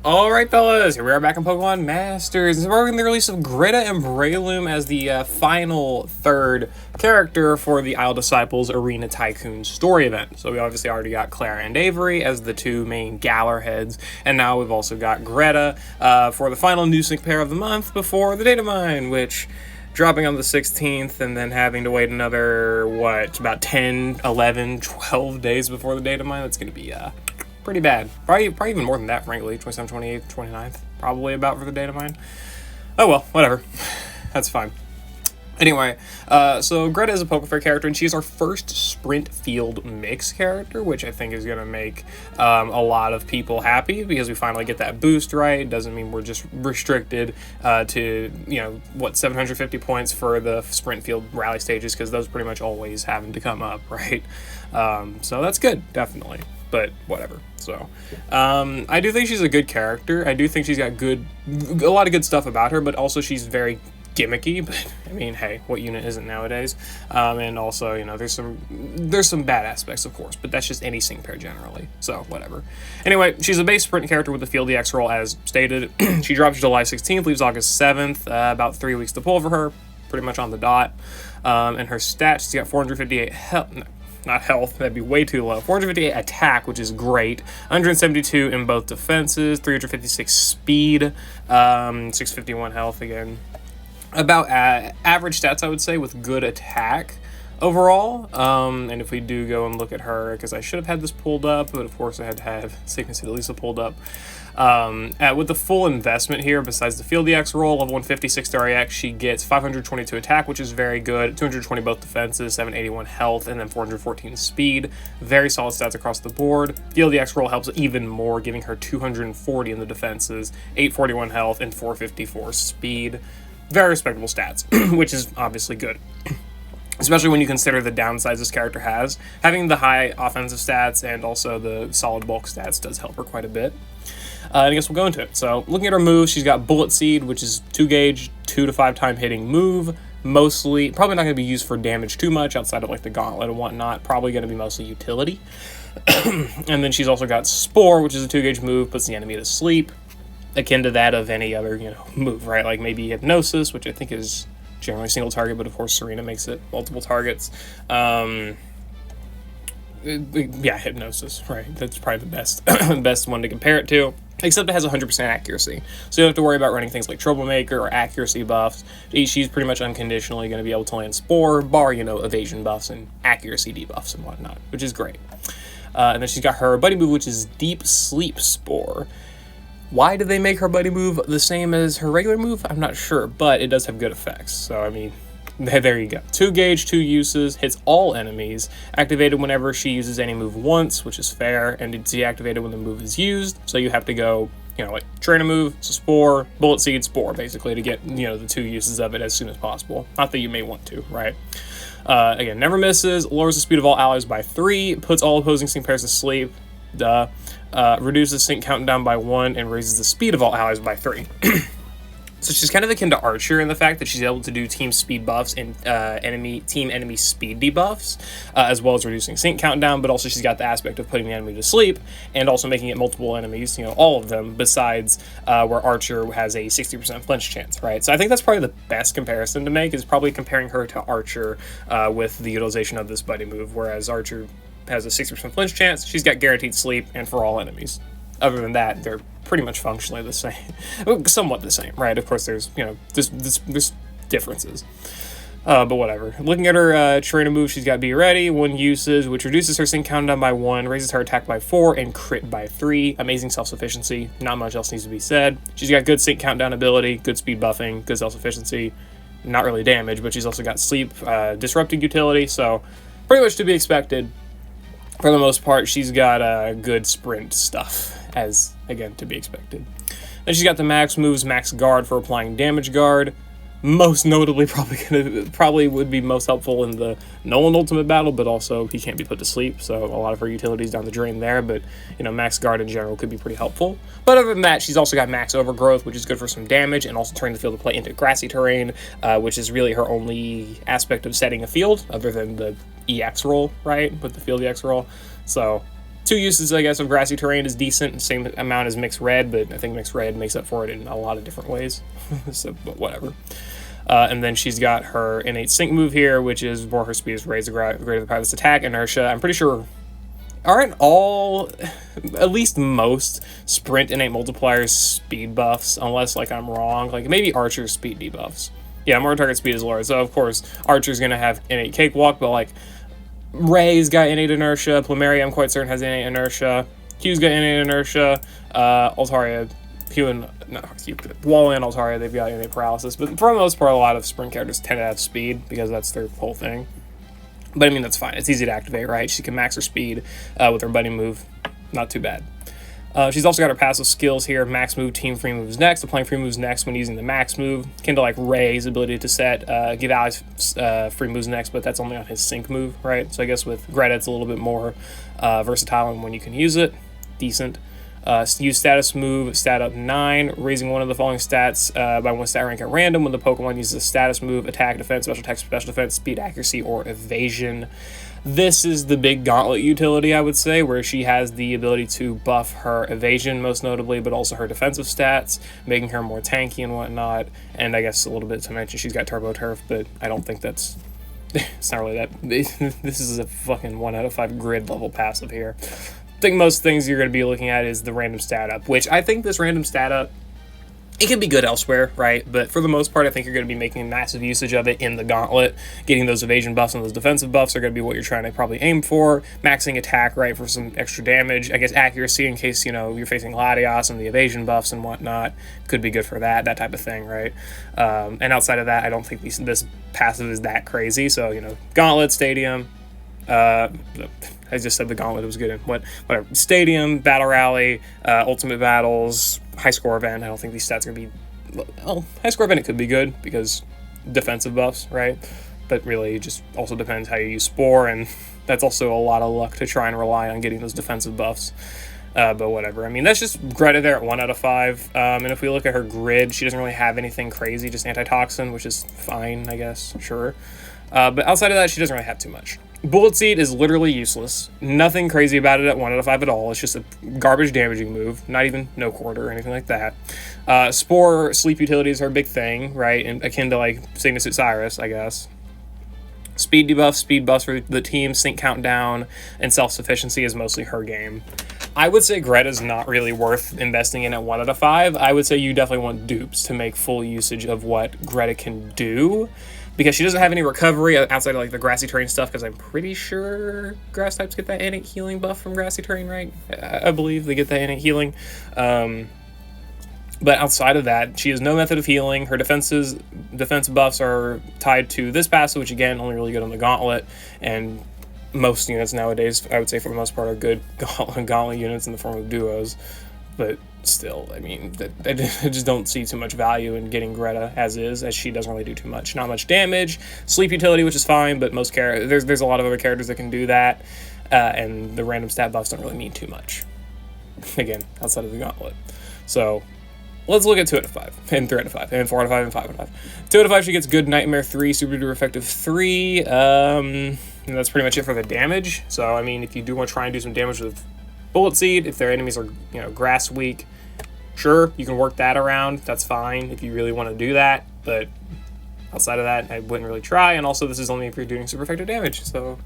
Alright fellas, here we are back in Pokemon Masters. This is marking the release of Greta Breloom as the final third character for the Isle Disciples Arena Tycoon story event. So we obviously already got Clara and Avery as the two main Galar heads, and now we've also got Greta for the final new sync pair of the month before the Datamine, which dropping on the 16th and then having to wait another, about 10, 11, 12 days before the Datamine. That's going to be pretty bad. Probably even more than that, frankly. 27th, 28th, 29th, probably about for the Datamine. Oh well, whatever. That's fine. Anyway, so Greta is a PokeFair character, and she's our first Sprint Field Mix character, which I think is going to make a lot of people happy, because we finally get that boost right. Doesn't mean we're just restricted to, 750 points for the Sprint Field Rally stages, because those pretty much always having to come up, right? So that's good, definitely. But whatever. So I do think she's a good character. I do think she's got a lot of good stuff about her, but also she's very gimmicky. But I mean, hey, what unit isn't nowadays? And also, there's some bad aspects, of course, but that's just any sync pair generally. So whatever. Anyway, she's a base sprint character with the Field EX roll as stated. She drops July 16th, leaves August 7th. About 3 weeks to pull for her, pretty much on the dot. And her stats, she's got 458 health. Not health, that'd be way too low. 458 attack, which is great. 172 in both defenses, 356 speed, 651 health again. About average stats, I would say, with good attack overall. And if we do go and look at her, because I should have had this pulled up, but of course I had to have Sickness at Lisa pulled up. With the full investment here, besides the Field EX roll, level 156 REX, she gets 522 attack, which is very good, 220 both defenses, 781 health, and then 414 speed. Very solid stats across the board. Field EX roll helps even more, giving her 240 in the defenses, 841 health, and 454 speed. Very respectable stats, which is obviously good. Especially when you consider the downsides this character has. Having the high offensive stats and also the solid bulk stats does help her quite a bit. And I guess we'll go into it. So, looking at her moves, she's got Bullet Seed, which is 2 gauge, 2 to 5 time hitting move. Mostly, probably not going to be used for damage too much outside of like the Gauntlet and whatnot. Probably going to be mostly utility. And then she's also got Spore, which is a 2 gauge move, puts the enemy to sleep. Akin to that of any other, move, right? Like maybe Hypnosis, which I think is generally single target, but of course Serena makes it multiple targets. Yeah, Hypnosis, right? That's probably the best one to compare it to. Except it has 100% accuracy. So you don't have to worry about running things like Troublemaker or accuracy buffs. She's pretty much unconditionally going to be able to land Spore, bar, evasion buffs and accuracy debuffs and whatnot, which is great. And then she's got her buddy move, which is Deep Sleep Spore. Why did they make her buddy move the same as her regular move? I'm not sure, but it does have good effects. So, I mean, there you go. 2 gauge, 2 uses, hits all enemies, activated whenever she uses any move once, which is fair, and it's deactivated when the move is used. So you have to go, like train a move, Spore, Bullet Seed, Spore, basically, to get, the 2 uses of it as soon as possible. Not that you may want to, right? Again, never misses, lowers the speed of all allies by 3, puts all opposing sync pairs to sleep, reduces sync countdown by 1, and raises the speed of all allies by 3. So she's kind of akin to Archer in the fact that she's able to do team speed buffs and team enemy speed debuffs, as well as reducing sync countdown, but also she's got the aspect of putting the enemy to sleep, and also making it multiple enemies, all of them, besides where Archer has a 60% flinch chance, right? So I think that's probably the best comparison to make, is probably comparing her to Archer with the utilization of this buddy move, whereas Archer has a 60% flinch chance, she's got guaranteed sleep, and for all enemies. Other than that, they're pretty much functionally the same. Somewhat the same, right? Of course, there's, there's differences. But whatever. Looking at her trainer move, she's got Be Ready, 1 uses, which reduces her sync countdown by 1, raises her attack by 4, and crit by 3. Amazing self-sufficiency. Not much else needs to be said. She's got good sync countdown ability, good speed buffing, good self-sufficiency. Not really damage, but she's also got sleep, disrupting utility, so pretty much to be expected. For the most part, she's got good sprint stuff, as, again, to be expected. Then she's got the max moves, Max Guard for applying damage guard. Most notably, probably would be most helpful in the Nolan Ultimate battle, but also he can't be put to sleep, so a lot of her utilities down the drain there, but, Max Guard in general could be pretty helpful. But other than that, she's also got Max Overgrowth, which is good for some damage, and also turning the field of play into grassy terrain, which is really her only aspect of setting a field, other than the EX roll, right, with the Field EX roll. So 2 uses, I guess, of Grassy Terrain is decent, same amount as Mixed Red, but I think Mixed Red makes up for it in a lot of different ways, so, but whatever. And then she's got her innate sync move here, which is more her speed is raised greater the power of this attack. Inertia, I'm pretty sure, aren't all, at least most, sprint innate multipliers speed buffs, unless, like, I'm wrong. Like, maybe Archer's speed debuffs. Yeah, more target speed is lower, so, of course, Archer's gonna have innate Cakewalk, but, like, Ray's got innate inertia, Plumeria, I'm quite certain, has innate inertia, Q's got innate inertia, Altaria, Wall and Altaria, they've got innate paralysis, but for the most part, a lot of sprint characters tend to have speed, because that's their whole thing. But I mean, that's fine. It's easy to activate, right? She can max her speed with her buddy move. Not too bad. She's also got her passive skills here. Max move, team free moves next. Applying free moves next when using the max move. Akin to like Ray's ability to set, give Alex free moves next, but that's only on his sync move, right? So I guess with Greta, it's a little bit more versatile on when you can use it. Decent. Use status move, stat up 9, raising one of the following stats by 1 stat rank at random when the Pokemon uses a status move, attack, defense, special attack, special defense, speed, accuracy, or evasion. This is the big gauntlet utility, I would say, where she has the ability to buff her evasion, most notably, but also her defensive stats, making her more tanky and whatnot. And I guess a little bit to mention, she's got Turbo Turf, but I don't think that's... it's not really that... this is a fucking 1 out of 5 grid level passive here. I think most things you're going to be looking at is the random stat up, which I think this random stat up, it can be good elsewhere, right? But for the most part, I think you're going to be making massive usage of it in the gauntlet. Getting those evasion buffs and those defensive buffs are going to be what you're trying to probably aim for. Maxing attack, right, for some extra damage. I guess accuracy in case, you know, you're facing Latios and the evasion buffs and whatnot could be good for that type of thing, right? And outside of that, I don't think this passive is that crazy. So, you know, gauntlet, stadium, I just said the gauntlet was good in whatever. Stadium, battle rally, ultimate battles, high score event. I don't think these stats are gonna be. Well, high score event it could be good because defensive buffs, right? But really, it just also depends how you use Spore, and that's also a lot of luck to try and rely on getting those defensive buffs. But whatever. I mean, that's just Greta there at 1 out of 5. And if we look at her grid, she doesn't really have anything crazy, just antitoxin, which is fine, I guess, sure. But outside of that, she doesn't really have too much. Bullet Seed is literally useless. Nothing crazy about it at 1 out of 5 at all. It's just a garbage damaging move. Not even no quarter or anything like that. Spore sleep utility is her big thing, right? And akin to like Cygnus Cyrus, I guess. Speed debuff, speed buffs for the team, sync countdown, and self-sufficiency is mostly her game. I would say Greta's not really worth investing in at 1 out of 5. I would say you definitely want dupes to make full usage of what Greta can do. Because she doesn't have any recovery outside of like the grassy terrain stuff, because I'm pretty sure grass types get that innate healing buff from grassy terrain, right? I believe they get that innate healing. But outside of that, she has no method of healing. Her defense buffs are tied to this passive, which again, only really good on the gauntlet. And most units nowadays, I would say for the most part, are good gauntlet units in the form of duos. But still, I mean, I just don't see too much value in getting Greta as she doesn't really do too much. Not much damage, sleep utility, which is fine, but most characters, there's a lot of other characters that can do that, and the random stat buffs don't really mean too much. Again, outside of the gauntlet. So let's look at 2 out of 5, and 3 out of 5, and 4 out of 5, and 5 out of 5. 2 out of 5, she gets good Nightmare 3, Super Duper Effective 3, and that's pretty much it for the damage. So, I mean, if you do want to try and do some damage with Bullet Seed, if their enemies are, you know, grass weak, sure, you can work that around. That's fine if you really want to do that. But outside of that, I wouldn't really try. And also, this is only if you're doing super effective damage. So,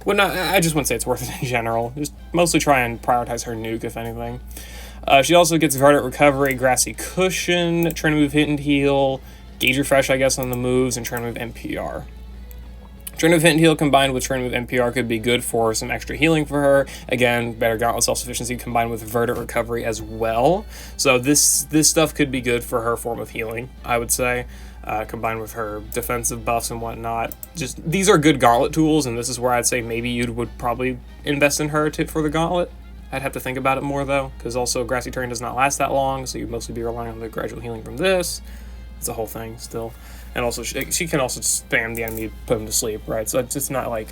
I just wouldn't say it's worth it in general. Just mostly try and prioritize her nuke, if anything. She also gets Verdant Recovery, Grassy Cushion, Turn Move Hit and Heal, Gauge Refresh, I guess, on the moves, and Turn Move NPR. Turn Move Hit and Heal combined with Turn Move NPR could be good for some extra healing for her. Again, better Gauntlet Self-Sufficiency combined with Verdant Recovery as well. So this stuff could be good for her form of healing, I would say, combined with her defensive buffs and whatnot. Just these are good Gauntlet tools, and this is where I'd say maybe you would probably invest in her for the Gauntlet. I'd have to think about it more, though, because also Grassy Terrain does not last that long, so you'd mostly be relying on the gradual healing from this. It's a whole thing still. And also, she can also spam the enemy, put him to sleep, right? So it's not like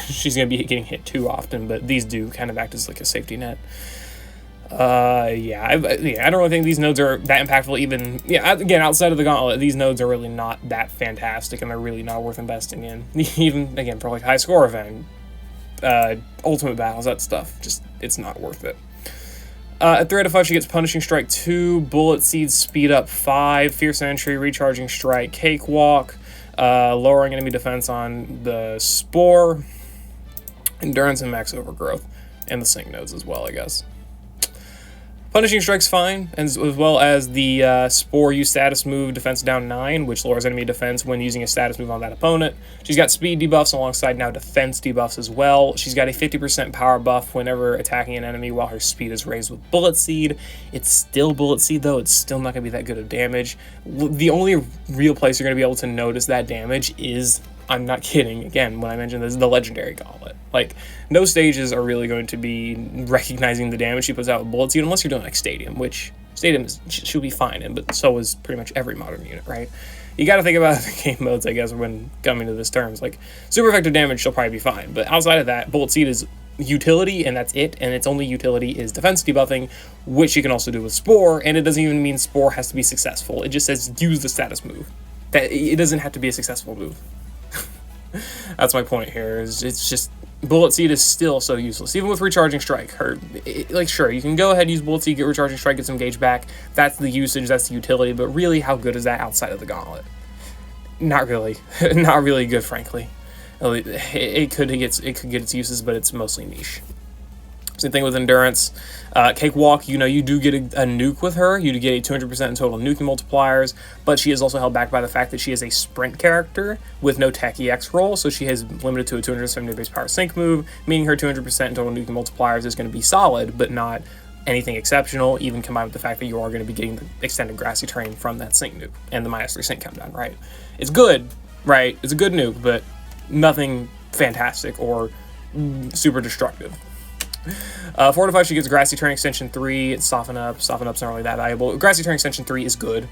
she's going to be getting hit too often, but these do kind of act as like a safety net. I don't really think these nodes are that impactful even... Yeah, again, outside of the Gauntlet, these nodes are really not that fantastic, and they're really not worth investing in. Even, again, for like high score event. ultimate battles, that stuff, just, it's not worth it. At 3 out of 5, she gets Punishing Strike 2, Bullet Seed Speed Up 5, Fierce Entry, Recharging Strike, Cakewalk, lowering enemy defense on the Spore, Endurance and Max Overgrowth, and the Sync nodes as well, I guess. Punishing Strike's fine, as well as the Spore use status move, defense down 9, which lowers enemy defense when using a status move on that opponent. She's got speed debuffs alongside now defense debuffs as well. She's got a 50% power buff whenever attacking an enemy while her speed is raised with Bullet Seed. It's still Bullet Seed though, it's still not going to be that good of damage. The only real place you're going to be able to notice that damage is, I'm not kidding, again, when I mentioned this, the Legendary Gauntlet. Like, no stages are really going to be recognizing the damage she puts out with Bullet Seed, unless you're doing like Stadium, which Stadium she'll be fine in, but so is pretty much every modern unit, right? You got to think about the game modes, I guess, when coming to this terms. Like, super effective damage, she'll probably be fine, but outside of that, Bullet Seed is utility, and that's it, and its only utility is defense debuffing, which you can also do with Spore, and it doesn't even mean Spore has to be successful. It just says use the status move. That it doesn't have to be a successful move. That's my point here. It's just Bullet Seed is still so useless, even with Recharging Strike. Like, sure, you can go ahead and use Bullet Seed, get Recharging Strike, get some gauge back. That's the usage, that's the utility. But really, how good is that outside of the Gauntlet? Not really, not really good, frankly. It could get its uses, but it's mostly niche. Same thing with Endurance. Cakewalk, you do get a nuke with her. You do get a 200% in total nuking multipliers, but she is also held back by the fact that she is a sprint character with no tech EX roll, so she is limited to a 270 base power sync move, meaning her 200% in total nuking multipliers is going to be solid, but not anything exceptional, even combined with the fact that you are going to be getting the extended grassy terrain from that sync nuke and the -3 sync countdown, right? It's good, right? It's a good nuke, but nothing fantastic or super destructive. 4 out of 5, she gets Grassy Terrain Extension 3. It's Soften Up. Soften Up's not really that valuable. Grassy Terrain Extension 3 is good.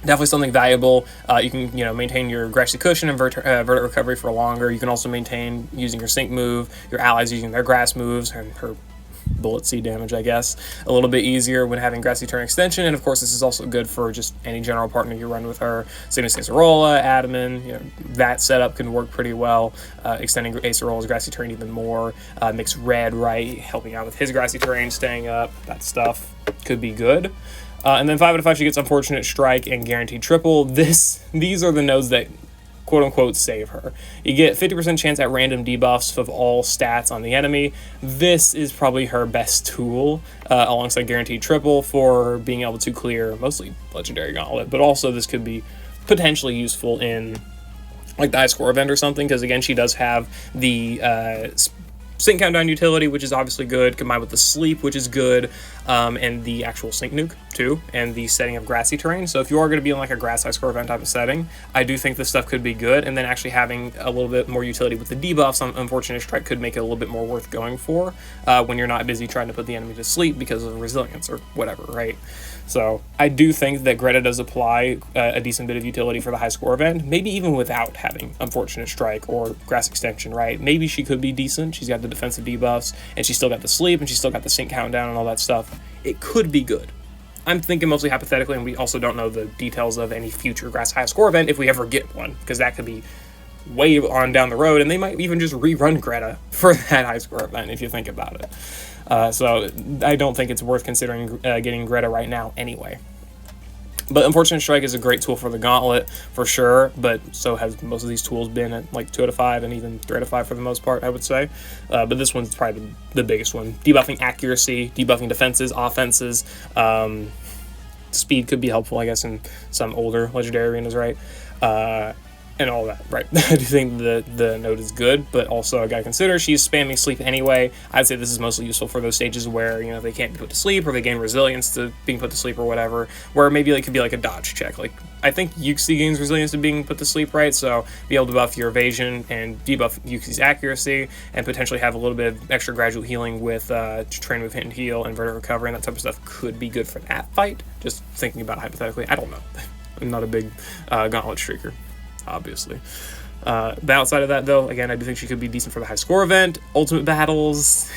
Definitely something valuable. You can, maintain your Grassy Cushion and Verdant Recovery for longer. You can also maintain using your Sync move, your allies using their Grass moves, and her Bullet Seed damage, I guess, a little bit easier when having Grassy Terrain Extension. And of course, this is also good for just any general partner you run with her. Same as Acerola, Datamine, that setup can work pretty well. Extending Acerola's Grassy Terrain even more. Mix Red, right, helping out with his Grassy Terrain, staying up. That stuff could be good. And then 5 out of 5, she gets Unfortunate Strike and Guaranteed Triple. These are the nodes that quote-unquote save her. You get 50% chance at random debuffs of all stats on the enemy. This is probably her best tool, alongside Guaranteed Triple, for being able to clear mostly Legendary Gauntlet, but also this could be potentially useful in like the high score event or something, because again, she does have the Sync Countdown utility, which is obviously good, combined with the Sleep, which is good, and the actual Sync Nuke, too, and the setting of Grassy Terrain. So if you are going to be in like a grass high score event type of setting, I do think this stuff could be good, and then actually having a little bit more utility with the debuffs on Unfortunate Strike could make it a little bit more worth going for when you're not busy trying to put the enemy to sleep because of resilience or whatever, right? So I do think that Greta does apply a decent bit of utility for the high score event, maybe even without having Unfortunate Strike or Grass Extension, right? Maybe she could be decent. She's got the defensive debuffs, and she's still got the sleep, and she's still got the sync countdown and all that stuff. It could be good. I'm thinking mostly hypothetically, and we also don't know the details of any future Grass high score event if we ever get one, because that could be way on down the road, and they might even just rerun Greta for that high score event if you think about it. So I don't think it's worth considering getting Greta right now anyway. But Unfortunate Strike is a great tool for the Gauntlet, for sure, but so has most of these tools been at like 2 out of 5 and even 3 out of 5 for the most part, I would say. But this one's probably the biggest one. Debuffing accuracy, debuffing defenses, offenses. Speed could be helpful, I guess, in some older Legendary arenas, right? And all that, right? I do think the node is good, but also I gotta consider she's spamming Sleep anyway. I'd say this is mostly useful for those stages where, they can't be put to sleep, or they gain resilience to being put to sleep or whatever, where maybe it could be like a dodge check. Like, I think Yuxi gains resilience to being put to sleep, right? So be able to buff your evasion and debuff Yuxi's accuracy, and potentially have a little bit of extra gradual healing with Train Move, Hit and Heal, and Verdant Recovery, and that type of stuff could be good for that fight. Just thinking about it hypothetically. I don't know. I'm not a big Gauntlet streaker, obviously. But outside of that, though, again, I do think she could be decent for the high score event. Ultimate battles,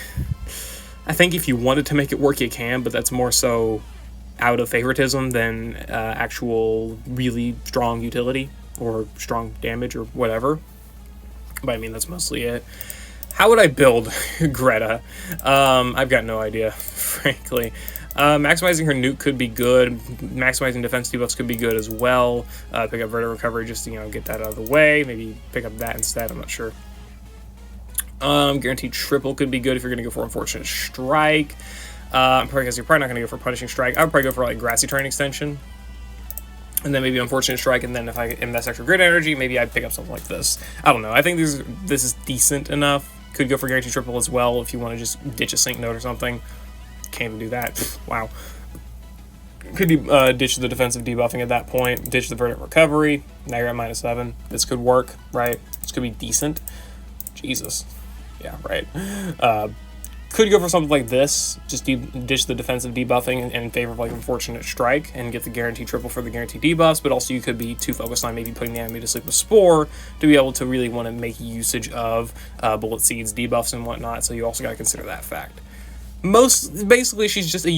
I think if you wanted to make it work, you can, but that's more so out of favoritism than actual really strong utility or strong damage or whatever. But I mean, that's mostly it. How would I build Greta? I've got no idea, frankly. Maximizing her nuke could be good. Maximizing defense debuffs could be good as well. Pick up vertical recovery just to, get that out of the way. Maybe pick up that instead. I'm not sure. Guaranteed triple could be good if you're going to go for Unfortunate Strike. Because you're probably not going to go for Punishing Strike. I would probably go for like Grassy Terrain Extension. And then maybe Unfortunate Strike, and then if I invest extra grid energy, maybe I'd pick up something like this. I don't know. I think this is decent enough. Could go for Guaranteed Triple as well if you want to just ditch a Sync Note or something. Can't even do that. Wow. Could ditch the defensive debuffing at that point. Ditch the Verdict Recovery. Now you're at -7. This could work, right? This could be decent. Jesus. Yeah, right. Could go for something like this, just ditch the defensive debuffing in favor of like Unfortunate Strike and get the guaranteed triple for the guaranteed debuffs, but also you could be too focused on maybe putting the enemy to sleep with Spore to be able to really want to make usage of Bullet Seeds debuffs and whatnot, so you also got to consider that fact. Basically, she's just a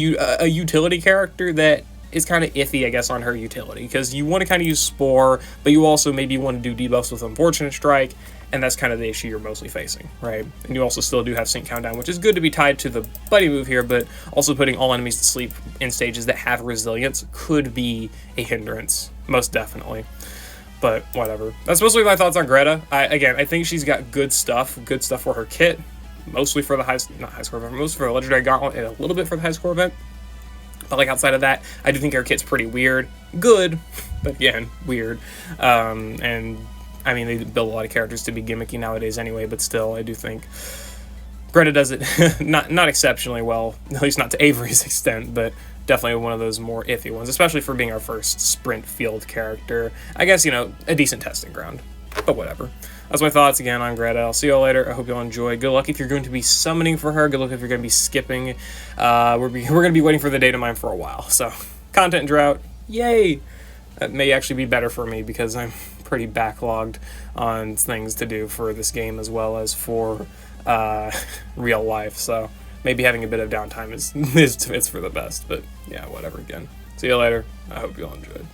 utility character that is kind of iffy, I guess, on her utility, because you want to kind of use Spore, but you also maybe want to do debuffs with Unfortunate Strike, and that's kind of the issue you're mostly facing, right? And you also still do have Sync Countdown, which is good to be tied to the buddy move here, but also putting all enemies to sleep in stages that have resilience could be a hindrance, most definitely. But whatever. That's mostly my thoughts on Greta. I think she's got good stuff for her kit, mostly for the not high score event, mostly for the Legendary Gauntlet and a little bit for the high score event. But like outside of that, I do think her kit's pretty weird. Good, but again, weird. And I mean, they build a lot of characters to be gimmicky nowadays anyway, but still, I do think Greta does it not exceptionally well, at least not to Avery's extent, but definitely one of those more iffy ones, especially for being our first sprint field character. I guess, a decent testing ground, but whatever. That's my thoughts again on Greta. I'll see you all later. I hope you all enjoy. Good luck if you're going to be summoning for her. Good luck if you're going to be skipping. We're going to be waiting for the Datamine for a while, so content drought, yay! That may actually be better for me because I'm pretty backlogged on things to do for this game as well as for real life, so maybe having a bit of downtime is it's for the best. But yeah, whatever. Again, see you later. I hope you all enjoyed.